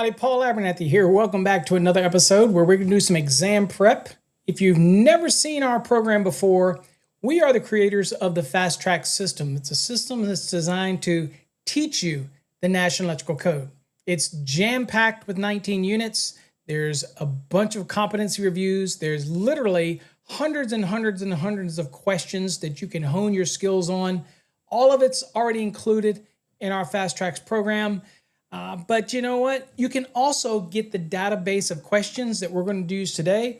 everybody, Paul Abernathy here. Welcome back to another episode where we're going to do some exam prep. If you've never seen our program before, we are the creators of the Fast Track system. It's a system that's designed to teach you the National Electrical Code. It's jam-packed with 19 units. There's a bunch of competency reviews. There's literally hundreds and hundreds and hundreds of questions that you can hone your skills on. All of it's already included in our Fast Tracks program. But you know what? You can also get the database of questions that we're going to use today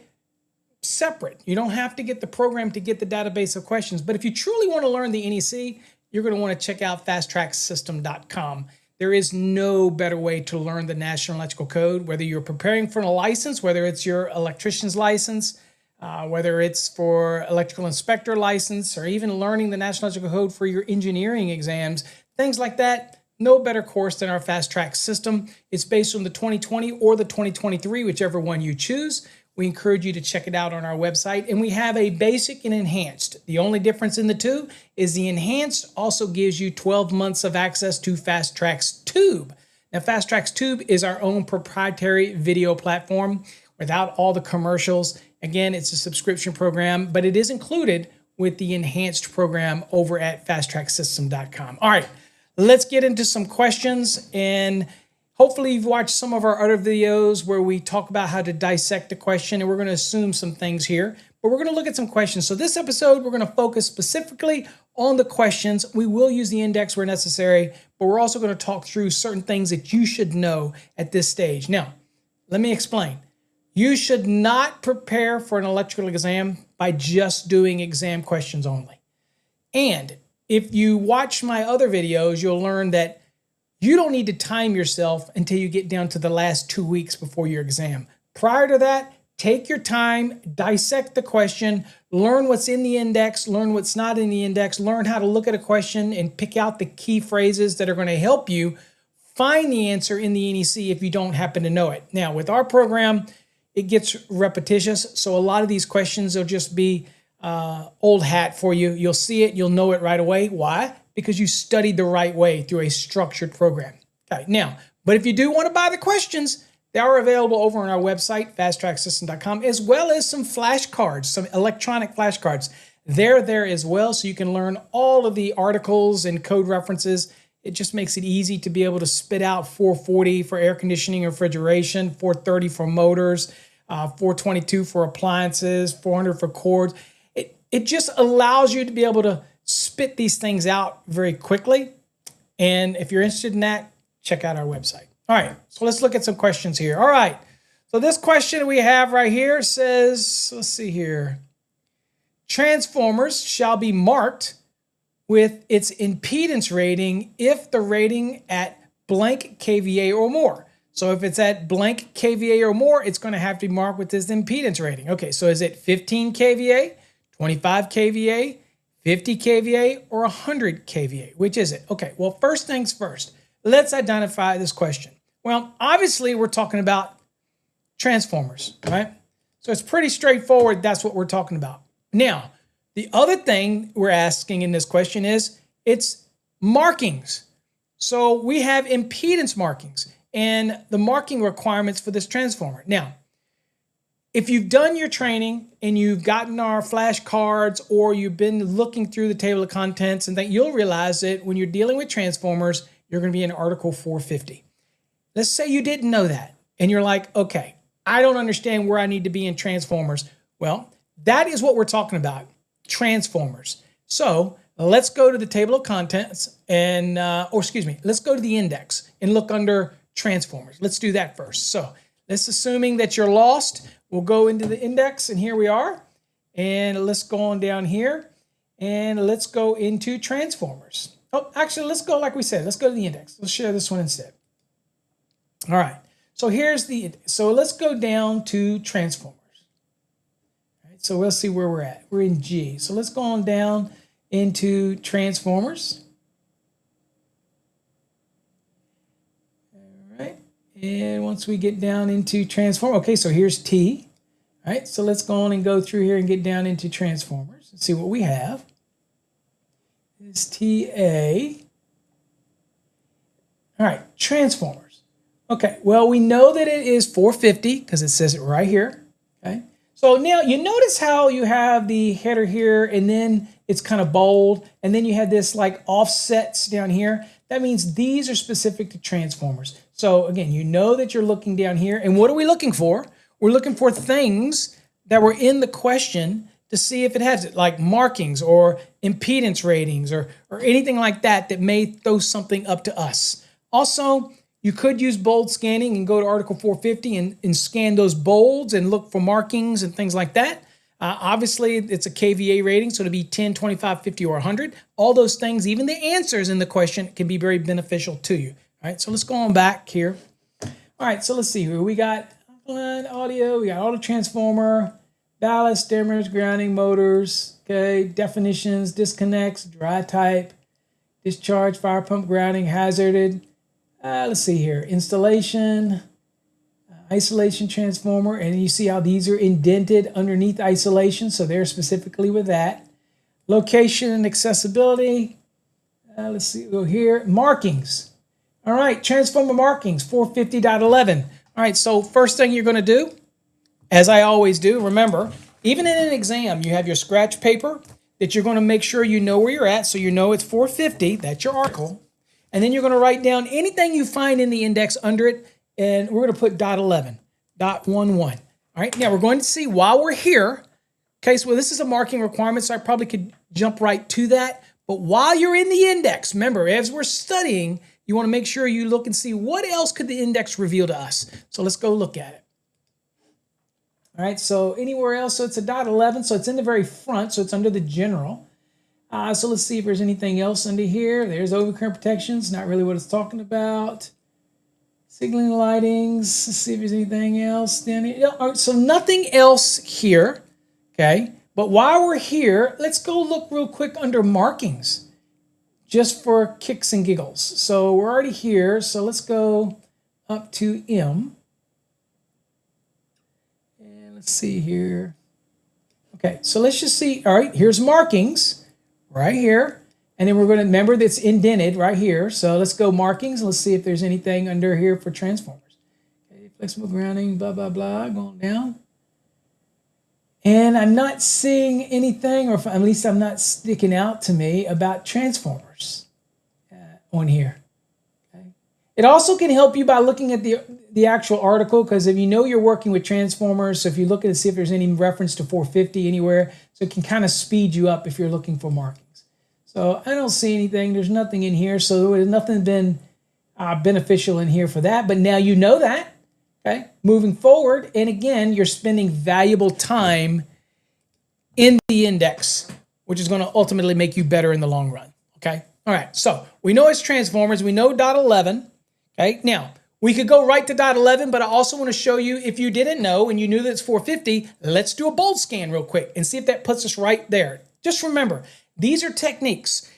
separate. You don't have to get the program to get the database of questions. But if you truly want to learn the NEC, you're going to want to check out fasttracksystem.com. There is no better way to learn the National Electrical Code, whether you're preparing for a license, whether it's your electrician's license, whether it's for electrical inspector license, or even learning the National Electrical Code for your engineering exams, things like that. No better course than our Fast Track system. It's based on the 2020 or the 2023, whichever one you choose. We encourage you to check it out on our website. And we have a basic and enhanced. The only difference in the two is the enhanced also gives you 12 months of access to Fast Track's Tube. Now, Fast Track's Tube is our own proprietary video platform without all the commercials. Again, it's a subscription program, but it is included with the enhanced program over at fasttracksystem.com. All right. Let's get into some questions, and hopefully you've watched some of our other videos where we talk about how to dissect a question, and we're going to assume some things here, but we're going to look at some questions. So this episode, we're going to focus specifically on the questions. We will use the index where necessary, but we're also going to talk through certain things that you should know at this stage. Now, let me explain. You should not prepare for an electrical exam by just doing exam questions only. And if you watch my other videos, you'll learn that you don't need to time yourself until you get down to the last 2 weeks before your exam. Prior to that, take your time, dissect the question, learn what's in the index, learn what's not in the index, learn how to look at a question and pick out the key phrases that are going to help you find the answer in the NEC if you don't happen to know it. Now, with our program, it gets repetitious, so a lot of these questions will just be old hat for you. You'll see it, you'll know it right away. Why? Because you studied the right way through a structured program. Okay, now, but if you do want to buy the questions, they are available over on our website, fasttracksystem.com, as well as some flashcards, some electronic flashcards. They're there as well, so you can learn all of the articles and code references. It just makes it easy to be able to spit out 440 for air conditioning and refrigeration, 430 for motors, 422 for appliances, 400 for cords. It just allows you to be able to spit these things out very quickly. And if you're interested in that, check out our website. All right, so let's look at some questions here. All right, so this question we have right here says, let's see here. Transformers shall be marked with its impedance rating if the rating at blank kVA or more. So if it's at blank kVA or more, it's going to have to be marked with this impedance rating. Okay, so is it 15 kVA? 25 kVA, 50 kVA, or 100 kVA? Which is it? Okay, well, first things first, let's identify this question. Well, obviously, we're talking about transformers, right? So it's pretty straightforward. That's what we're talking about. Now, the other thing we're asking in this question is it's markings. So we have impedance markings and the marking requirements for this transformer. Now, if you've done your training and you've gotten our flashcards or you've been looking through the table of contents and that you'll realize that when you're dealing with transformers, you're going to be in Article 450. Let's say you didn't know that and you're like, okay, I don't understand where I need to be in transformers. Well, that is what we're talking about, transformers. So let's go to the table of contents and, let's go to the index and look under transformers. Let's do that first. So let's assuming that you're lost. We'll go into the index, and here we are. And let's go on down here, and let's go into transformers. Oh, actually, let's go like we said. Let's go to the index. Let's share this one instead. All right. So let's go down to transformers. All right, so we'll see where we're at. We're in G. So let's go on down into transformers. And once we get down into transform, okay, so here's T. All right, so let's go on and go through here and get down into transformers and see what we have. It's TA. All right, transformers. Okay, well, we know that it is 450 because it says it right here. Okay, so now you notice how you have the header here and then it's kind of bold, and then you have this like offsets down here. That means these are specific to transformers. So again, you know that you're looking down here, and what are we looking for? We're looking for things that were in the question to see if it has it, like markings or impedance ratings or anything like that that may throw something up to us. Also, you could use bold scanning and go to Article 450 and scan those bolds and look for markings and things like that. Obviously, it's a KVA rating, so it'll be 10, 25, 50, or 100. All those things, even the answers in the question, can be very beneficial to you. All right, so let's go on back here. All right, so let's see here. We got audio, we got auto transformer, ballast, dimmers, grounding, motors, okay, definitions, disconnects, dry type, discharge, fire pump, grounding, hazarded. Let's see here, installation, isolation transformer, and you see how these are indented underneath isolation, so they're specifically with that. Location and accessibility. Let's see, go here, markings. All right, transformer markings, 450.11. All right, so first thing you're going to do, as I always do, remember, even in an exam, you have your scratch paper that you're going to make sure you know where you're at, so you know it's 450, that's your article. And then you're going to write down anything you find in the index under it, and we're going to put .11, .11. All right, now we're going to see while we're here, okay, so this is a marking requirement, so I probably could jump right to that. But while you're in the index, remember, as we're studying, you want to make sure you look and see what else could the index reveal to us. So let's go look at it. All right, so anywhere else, so it's a .11, so it's in the very front, so it's under the general. So let's see if there's anything else under here. There's overcurrent protections, not really what it's talking about. Signaling lightings, let's see if there's anything else down here. All right, so nothing else here, okay? But while we're here, let's go look real quick under markings, just for kicks and giggles. So we're already here, so let's go up to M. And let's see here. Okay, so let's just see, all right, here's markings right here. And then we're going to remember that's indented right here. So let's go markings. Let's see if there's anything under here for transformers. Okay, flexible grounding, blah, blah, blah, going down. And I'm not seeing anything, or at least I'm not sticking out to me about transformers on here. Okay. It also can help you by looking at the actual article, because if you know you're working with transformers, so if you look at it, see if there's any reference to 450 anywhere, so it can kind of speed you up if you're looking for markings. So I don't see anything. There's nothing in here, so there's nothing been beneficial in here for that. But now you know that. Okay, moving forward, and again, you're spending valuable time in the index, which is going to ultimately make you better in the long run. Okay, all right. So we know it's transformers. We know .11. Okay, now we could go right to .11, but I also want to show you, if you didn't know and you knew that it's 450, let's do a bold scan real quick and see if that puts us right there. Just remember, these are techniques.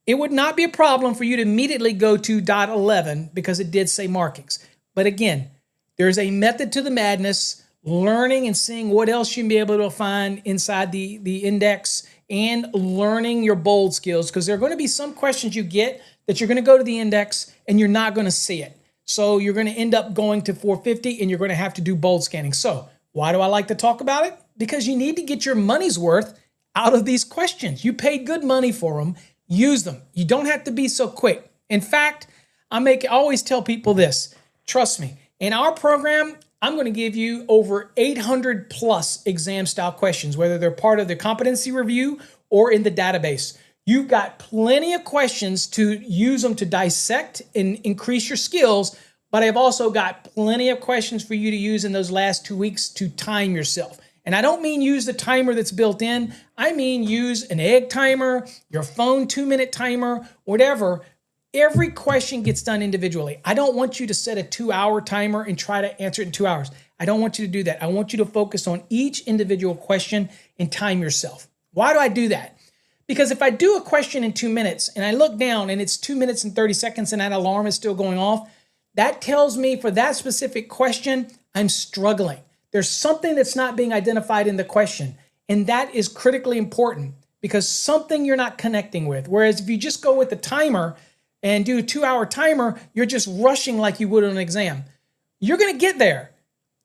It would not be a problem for you to immediately go to .11 because it did say markings. But again, there's a method to the madness, learning and seeing what else you can be able to find inside the index, and learning your bold skills, because there are going to be some questions you get that you're going to go to the index and you're not going to see it. So you're going to end up going to 450 and you're going to have to do bold scanning. So why do I like to talk about it? Because you need to get your money's worth out of these questions. You paid good money for them. Use them. You don't have to be so quick. In fact, I always tell people this. Trust me. In our program, I'm going to give you over 800 plus exam style questions, whether they're part of the competency review or in the database. You've got plenty of questions to use them to dissect and increase your skills, but I've also got plenty of questions for you to use in those last 2 weeks to time yourself. And I don't mean use the timer that's built in. I mean use an egg timer, your phone 2-minute timer, whatever. Every question gets done individually. I don't want you to set a 2-hour timer and try to answer it in 2 hours. I don't want you to do that. I want you to focus on each individual question and time yourself. Why do I do that? Because if I do a question in 2 minutes and I look down and it's 2 minutes and 30 seconds and that alarm is still going off, that tells me for that specific question, I'm struggling. There's something that's not being identified in the question. And that is critically important because something you're not connecting with. Whereas if you just go with the timer and do a 2-hour timer, you're just rushing like you would on an exam. You're going to get there.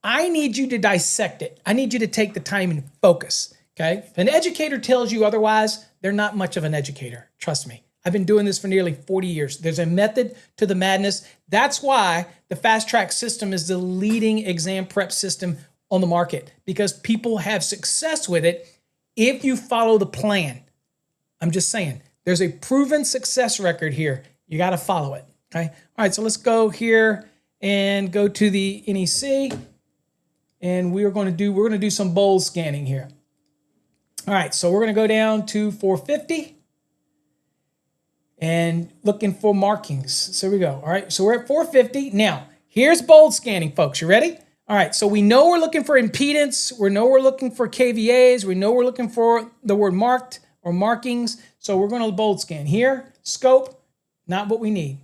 I need you to dissect it. I need you to take the time and focus, okay? If an educator tells you otherwise, they're not much of an educator. Trust me. I've been doing this for nearly 40 years. There's a method to the madness. That's why the fast track system is the leading exam prep system on the market, because people have success with it if you follow the plan. I'm just saying, there's a proven success record here. You got to follow it, okay? All right, so let's go here and go to the NEC, and we're going to do some bold scanning here. All right, so we're going to go down to 450 and looking for markings. So here we go. All right, so we're at 450. Now, here's bold scanning, folks. You ready? All right, so we know we're looking for impedance. We know we're looking for KVAs. We know we're looking for the word marked or markings. So we're going to bold scan here. Scope, not what we need.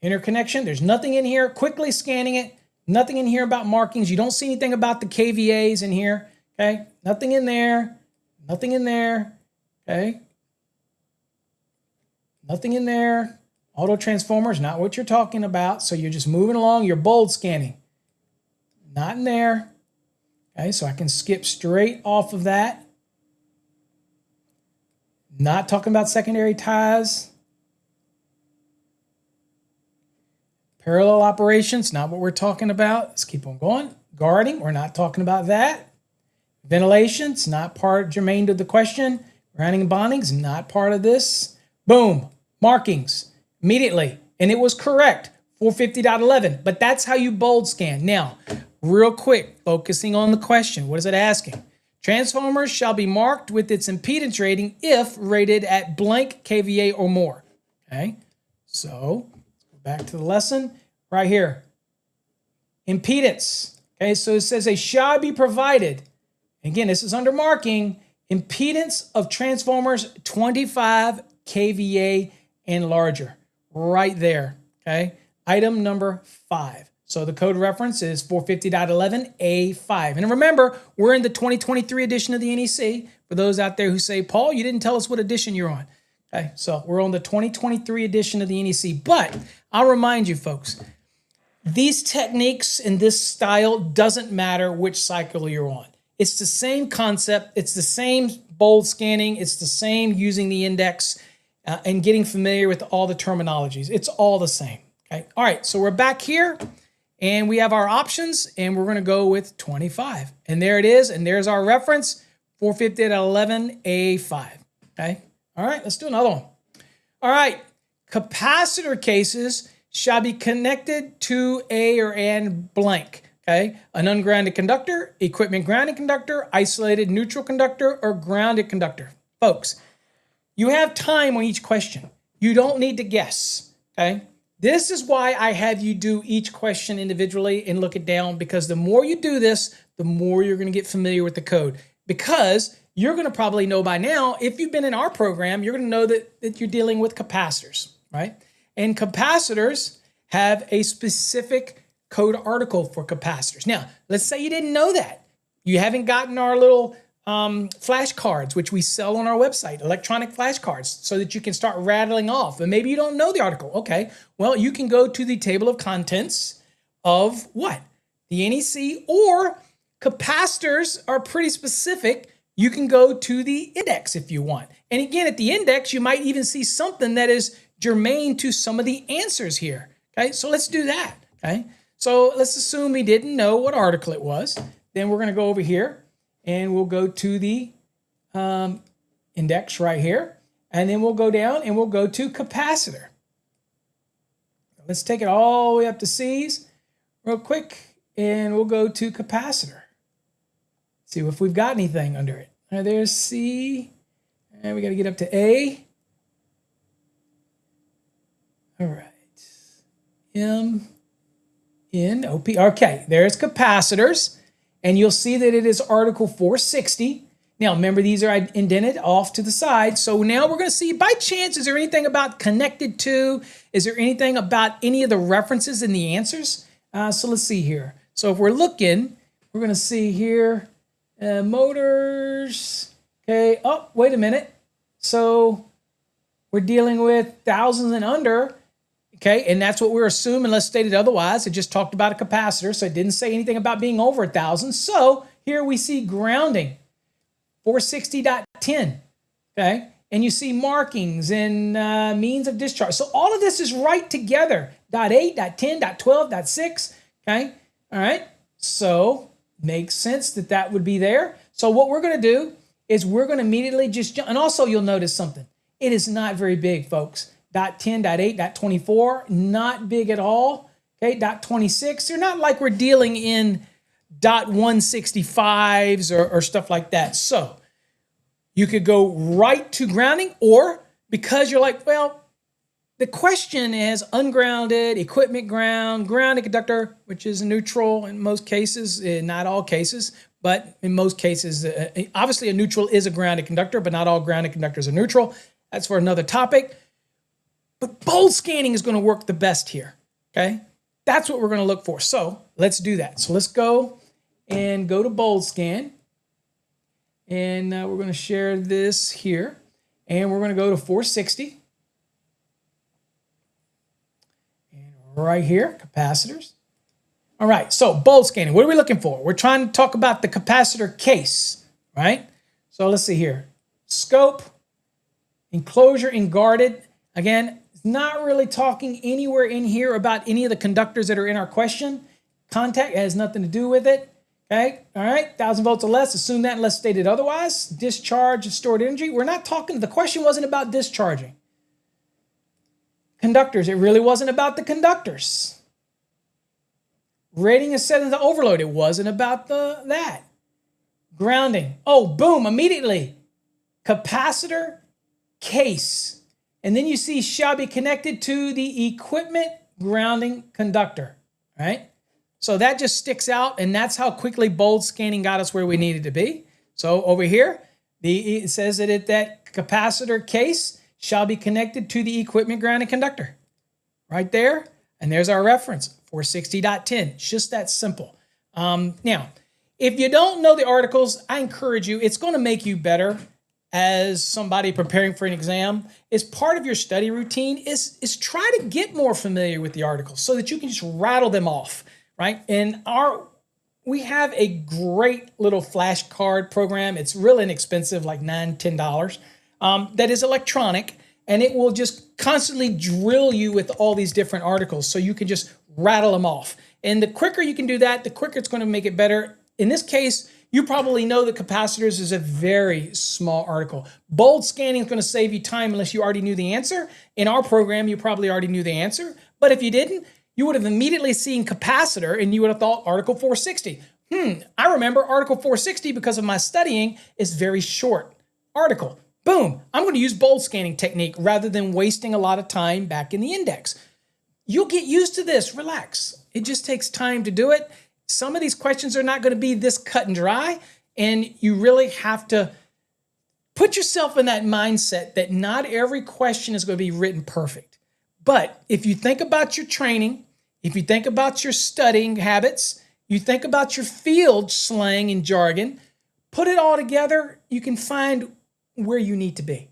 Interconnection, there's nothing in here. Quickly scanning it. Nothing in here about markings. You don't see anything about the KVAs in here. Okay, nothing in there. Nothing in there. Okay. Nothing in there. Auto transformers, not what you're talking about. So you're just moving along. You're bold scanning. Not in there. Okay, so I can skip straight off of that. Not talking about secondary ties. Parallel operations, not what we're talking about. Let's keep on going. Guarding, we're not talking about that. Ventilation, it's not part germane to the question. Grounding and bonding is not part of this. Boom, markings immediately. And it was correct, 450.11. But that's how you bold scan. Now, real quick, focusing on the question. What is it asking? Transformers shall be marked with its impedance rating if rated at blank kVA or more. Okay, so back to the lesson right here. Impedance. Okay, so it says they shall be provided. Again, this is under marking. Impedance of transformers 25 kVA and larger. Right there. Okay, item number 5. So the code reference is 450.11A5. And remember, we're in the 2023 edition of the NEC. For those out there who say, Paul, you didn't tell us what edition you're on. Okay, so we're on the 2023 edition of the NEC. But I'll remind you, folks, these techniques in this style doesn't matter which cycle you're on. It's the same concept. It's the same bold scanning. It's the same using the index and getting familiar with all the terminologies. It's all the same. Okay, all right, so we're back here. And we have our options, and we're going to go with 25. And there it is, and there's our reference, 450.11A5. Okay? All right, let's do another one. All right, capacitor cases shall be connected to a or an blank. Okay? An ungrounded conductor, equipment grounded conductor, isolated neutral conductor, or grounded conductor. Folks, you have time on each question. You don't need to guess. Okay? This is why I have you do each question individually and look it down, because the more you do this, the more you're going to get familiar with the code. Because you're going to probably know by now, if you've been in our program, you're going to know that you're dealing with capacitors, right? And capacitors have a specific code article for capacitors. Now, let's say you didn't know that. You haven't gotten our little flashcards, which we sell on our website, electronic flashcards, so that you can start rattling off. And maybe you don't know the article. Okay, well, you can go to the table of contents of what? The NEC, or capacitors are pretty specific. You can go to the index if you want. And again, at the index, you might even see something that is germane to some of the answers here. Okay, so let's do that. Okay, so let's assume we didn't know what article it was. Then we're going to go over here. And we'll go to the index right here. And then we'll go down and we'll go to capacitor. Let's take it all the way up to C's real quick. And we'll go to capacitor. See if we've got anything under it. There's C. And we got to get up to A. All right. M, N, O, P. Okay, there's capacitors. And you'll see that it is Article 460. Now, remember, these are indented off to the side. So now we're going to see, by chance, is there anything about connected to? Is there anything about any of the references in the answers? So let's see here. So if we're looking, we're going to see here, motors. Okay, oh, wait a minute. So we're dealing with thousands and under. Okay, and that's what we're assuming unless stated otherwise. It just talked about a capacitor, so it didn't say anything about being over 1,000. So here we see grounding, 460.10, okay? And you see markings and means of discharge. So all of this is right together, .8, .10, .12, .6, okay? All right, so makes sense that that would be there. So what we're gonna do is we're gonna immediately just jump, and also you'll notice something. It is not very big, folks. .10, .8, .24, not big at all. Okay, .26, they're not like we're dealing in .165s or stuff like that. So you could go right to grounding, or because you're like, well, the question is ungrounded, equipment ground, grounded conductor, which is neutral in most cases, not all cases, but in most cases, obviously a neutral is a grounded conductor, but not all grounded conductors are neutral. That's for another topic. But bold scanning is going to work the best here, okay? That's what we're going to look for. So let's do that. So let's go to bold scan. And we're going to share this here. And we're going to go to 460. And right here, capacitors. All right, so bold scanning. What are we looking for? We're trying to talk about the capacitor case, right? So let's see here. Scope, enclosure, and guarded. Again, not really talking anywhere in here about any of the conductors that are in our question. Contact has nothing to do with it. Okay, all right, 1,000 volts or less, assume that unless stated otherwise. Discharge, stored energy. We're not talking, the question wasn't about discharging. Conductors, it really wasn't about the conductors. Rating is set into overload, it wasn't about that. Grounding, oh, boom, immediately. Capacitor case. And then you see shall be connected to the equipment grounding conductor, right? So that just sticks out, and that's how quickly bold scanning got us where we needed to be. So over here, it says that capacitor case shall be connected to the equipment grounding conductor. Right there, and there's our reference, 460.10. It's just that simple. Now, if you don't know the articles, I encourage you, it's going to make you better as somebody preparing for an exam. Is part of your study routine is try to get more familiar with the articles so that you can just rattle them off, right? And we have a great little flashcard program. It's really inexpensive, like $9, $10, that is electronic, and it will just constantly drill you with all these different articles so you can just rattle them off. And the quicker you can do that, the quicker it's going to make it better. In this case, you probably know that capacitors is a very small article. Bold scanning is going to save you time unless you already knew the answer. In our program, you probably already knew the answer. But if you didn't, you would have immediately seen capacitor and you would have thought Article 460. I remember Article 460 because of my studying is very short article. Boom, I'm going to use bold scanning technique rather than wasting a lot of time back in the index. You'll get used to this, relax. It just takes time to do it. Some of these questions are not going to be this cut and dry, and you really have to put yourself in that mindset that not every question is going to be written perfect. But if you think about your training, if you think about your studying habits, you think about your field slang and jargon, put it all together, you can find where you need to be.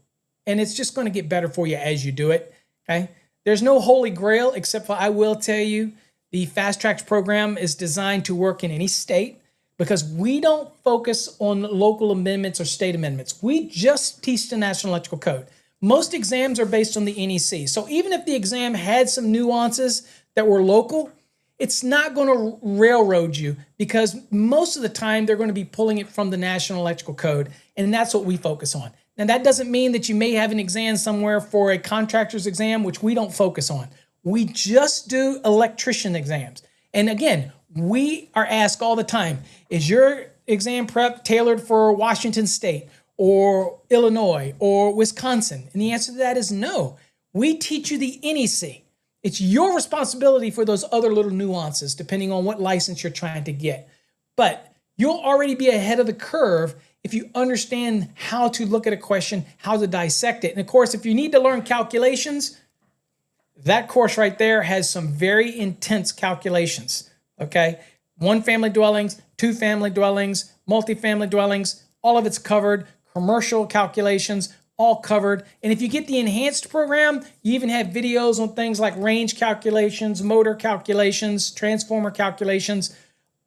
And it's just going to get better for you as you do it, okay? There's no holy grail, except for I will tell you, the Fast Tracks program is designed to work in any state because we don't focus on local amendments or state amendments. We just teach the National Electrical Code. Most exams are based on the NEC. So even if the exam had some nuances that were local, it's not going to railroad you because most of the time they're going to be pulling it from the National Electrical Code, and that's what we focus on. Now, that doesn't mean that you may have an exam somewhere for a contractor's exam, which we don't focus on. We just do electrician exams. And again, we are asked all the time, is your exam prep tailored for Washington State or Illinois or Wisconsin? And the answer to that is no. We teach you the NEC. It's your responsibility for those other little nuances, depending on what license you're trying to get. But you'll already be ahead of the curve if you understand how to look at a question, how to dissect it. And of course, if you need to learn calculations, that course right there has some very intense calculations, okay? 1 family dwellings, 2 family dwellings, multifamily dwellings, all of it's covered. Commercial calculations, all covered. And if you get the enhanced program, you even have videos on things like range calculations, motor calculations, transformer calculations.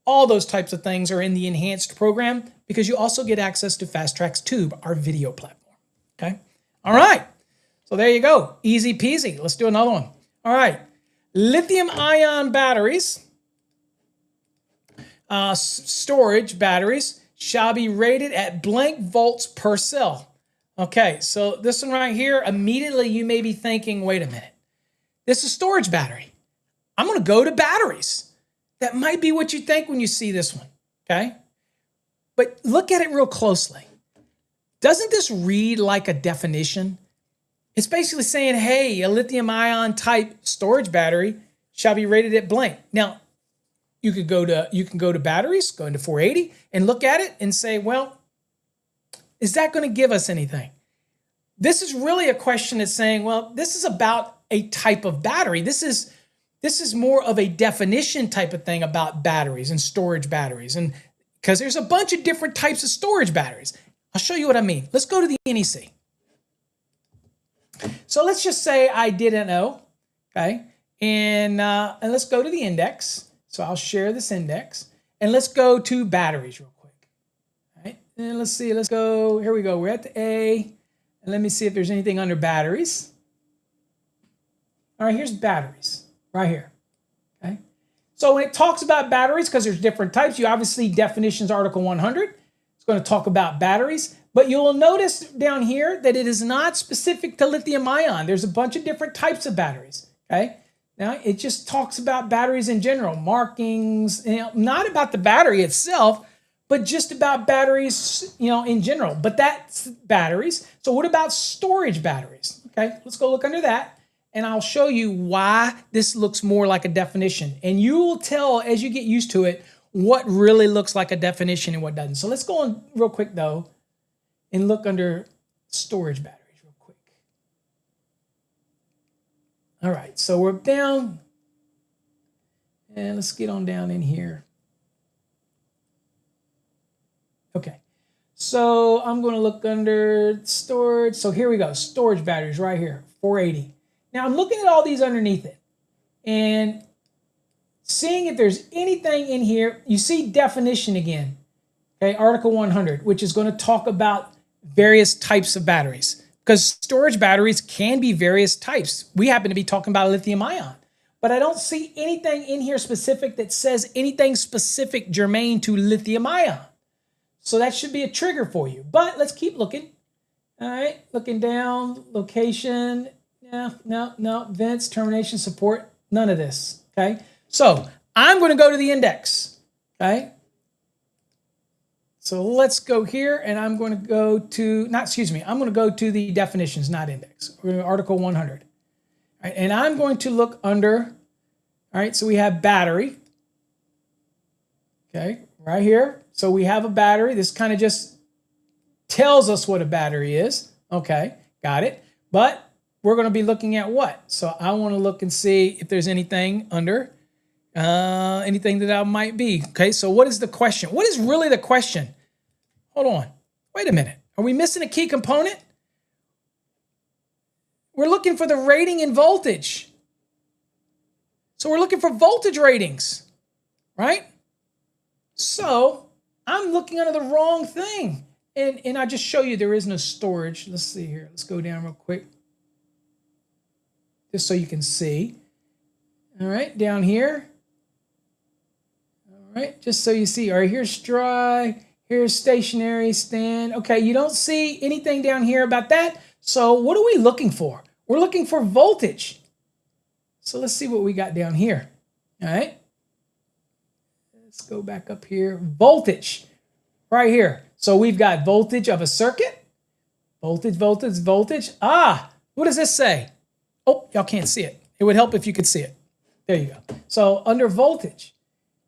All those types of things are in the enhanced program because you also get access to Fast Track's Tube, our video platform. Okay. All right. So there you go. Easy peasy. Let's do another one. All right. Lithium-ion batteries, storage batteries, shall be rated at blank volts per cell. Okay, so this one right here, immediately you may be thinking, wait a minute, this is storage battery. I'm going to go to batteries. That might be what you think when you see this one, okay? But look at it real closely. Doesn't this read like a definition? It's basically saying, hey, a lithium-ion type storage battery shall be rated at blank. Now, you can go to batteries, go into 480, and look at it and say, well, is that going to give us anything? This is really a question that's saying, well, this is about a type of battery. This is more of a definition type of thing about batteries and storage batteries. And because there's a bunch of different types of storage batteries. I'll show you what I mean. Let's go to the NEC. So let's just say I didn't know, okay? And let's go to the index. So I'll share this index. And let's go to batteries real quick. All right, and let's see, let's go, here we go. We're at the A. And let me see if there's anything under batteries. All right, here's batteries, right here, okay? So when it talks about batteries, because there's different types, you obviously, definitions, Article 100. It's going to talk about batteries. But you'll notice down here that it is not specific to lithium ion. There's a bunch of different types of batteries, okay? Now, it just talks about batteries in general, markings, not about the battery itself, but just about batteries, in general. But that's batteries. So what about storage batteries? Okay, let's go look under that, and I'll show you why this looks more like a definition. And you will tell as you get used to it what really looks like a definition and what doesn't. So let's go on real quick, though, and look under storage batteries real quick. All right, so we're down, and let's get on down in here. Okay, so I'm going to look under storage. So here we go, storage batteries right here, 480. Now I'm looking at all these underneath it and seeing if there's anything in here. You see definition again, okay, Article 100, which is going to talk about various types of batteries, because storage batteries can be various types. We happen to be talking about lithium ion, but I don't see anything in here specific that says anything specific germane to lithium ion. So that should be a trigger for you, but let's keep looking. All right, looking down, location, no, vents, termination, support, none of this, okay? So I'm going to go to the index, okay? So let's go here, and I'm going to go to, I'm going to go to the definitions, not index. We're going to Article 100. All right, and I'm going to look under, all right, so we have battery, okay, right here. So we have a battery. This kind of just tells us what a battery is. Okay, got it. But we're going to be looking at what? So I want to look and see if there's anything under, anything that I might be. Okay, so what is the question? What is really the question? Hold on. Wait a minute. Are we missing a key component? We're looking for the rating in voltage. So we're looking for voltage ratings, right? So I'm looking under the wrong thing. And I just show you there is no storage. Let's see here. Let's go down real quick, just so you can see. All right, down here. All right, just so you see. All right, here's dry. Here's stationary, stand. Okay, you don't see anything down here about that. So what are we looking for? We're looking for voltage. So let's see what we got down here. All right. Let's go back up here. Voltage, right here. So we've got voltage of a circuit. Voltage, voltage, voltage. Ah, what does this say? Oh, y'all can't see it. It would help if you could see it. There you go. So under voltage,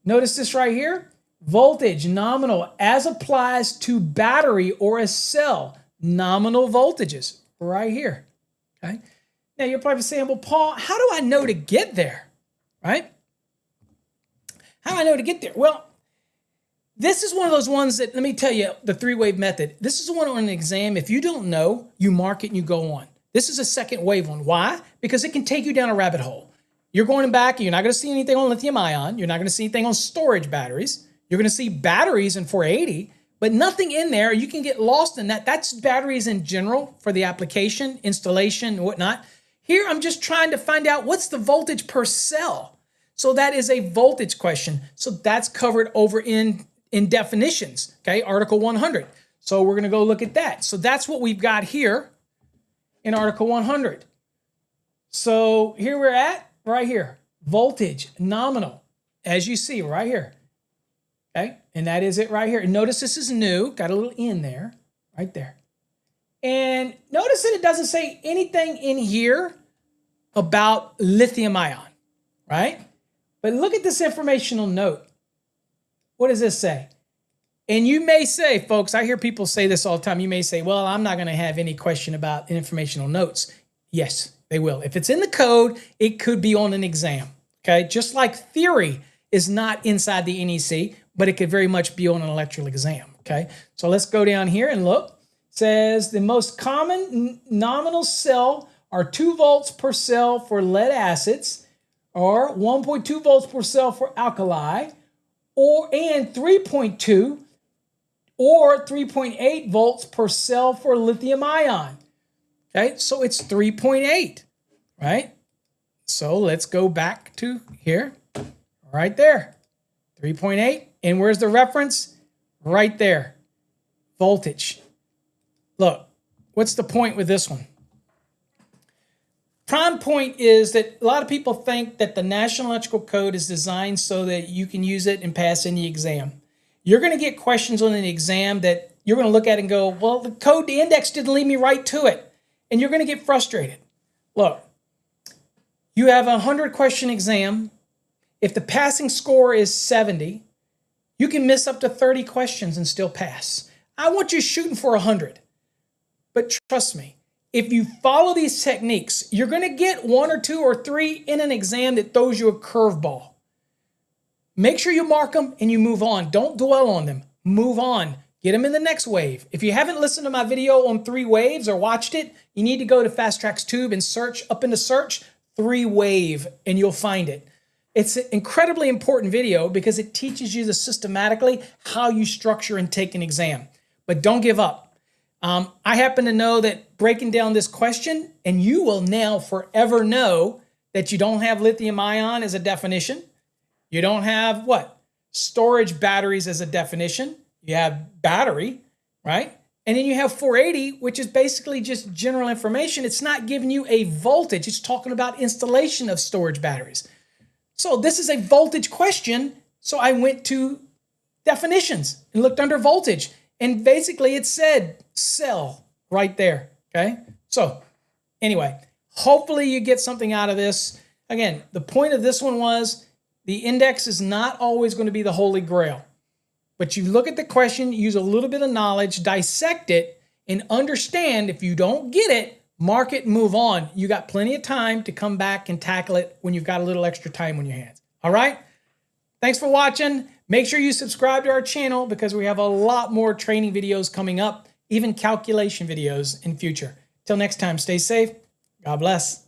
notice this right here. Voltage, nominal, as applies to battery or a cell. Nominal voltages, right here. Okay. Now you're probably saying, well, Paul, how do I know to get there? Right? How do I know to get there? Well, This is one of those ones that, let me tell you, the three-wave method. This is the one on an exam. If you don't know, you mark it and you go on. This is a second wave one. Why? Because it can take you down a rabbit hole. You're going back, you're not going to see anything on lithium ion. You're not going to see anything on storage batteries. You're going to see batteries in 480, but nothing in there. You can get lost in that. That's batteries in general for the application, installation, and whatnot. Here, I'm just trying to find out what's the voltage per cell. So that is a voltage question. So that's covered over in definitions, okay? Article 100. So we're going to go look at that. So that's what we've got here in Article 100. So here we're at, right here, voltage, nominal, as you see right here, okay? And that is it right here. And notice this is new, got a little in there, right there. And notice that it doesn't say anything in here about lithium ion, right? But look at this informational note. What does this say? And you may say, folks, I hear people say this all the time. You may say, well, I'm not going to have any question about informational notes. Yes, they will. If it's in the code, it could be on an exam, okay? Just like theory is not inside the NEC, but it could very much be on an electrical exam, okay? So let's go down here and look. It says the most common nominal cell are 2 volts per cell for lead acids, or 1.2 volts per cell for alkali, and 3.2 or 3.8 volts per cell for lithium ion. Okay, so it's 3.8, right? So let's go back to here, right there, 3.8. And where's the reference? Right there, voltage. Look, what's the point with this one? Prime point is that a lot of people think that the National Electrical Code is designed so that you can use it and pass any exam. You're going to get questions on an exam that you're going to look at and go, well, the code, the index didn't lead me right to it. And you're going to get frustrated. Look, you have a 100-question exam. If the passing score is 70, you can miss up to 30 questions and still pass. I want you shooting for 100. But trust me, if you follow these techniques, you're going to get 1 or 2 or 3 in an exam that throws you a curveball. Make sure you mark them and you move on. Don't dwell on them. Move on. Get them in the next wave. If you haven't listened to my video on 3 waves or watched it, you need to go to Fast Track's Tube and search, up into search, 3 wave, and you'll find it. It's an incredibly important video because it teaches you systematically how you structure and take an exam. But don't give up. I happen to know that breaking down this question, and you will now forever know that you don't have lithium ion as a definition. You don't have what? Storage batteries as a definition. You have battery, right? And then you have 480, which is basically just general information. It's not giving you a voltage. It's talking about installation of storage batteries. So this is a voltage question. So I went to definitions and looked under voltage. And basically it said cell right there, okay? So anyway, hopefully you get something out of this. Again, the point of this one was the index is not always going to be the holy grail. But you look at the question, use a little bit of knowledge, dissect it, and understand if you don't get it, mark it and move on. You got plenty of time to come back and tackle it when you've got a little extra time on your hands. All right? Thanks for watching. Make sure you subscribe to our channel because we have a lot more training videos coming up, even calculation videos in future. Till next time, stay safe. God bless.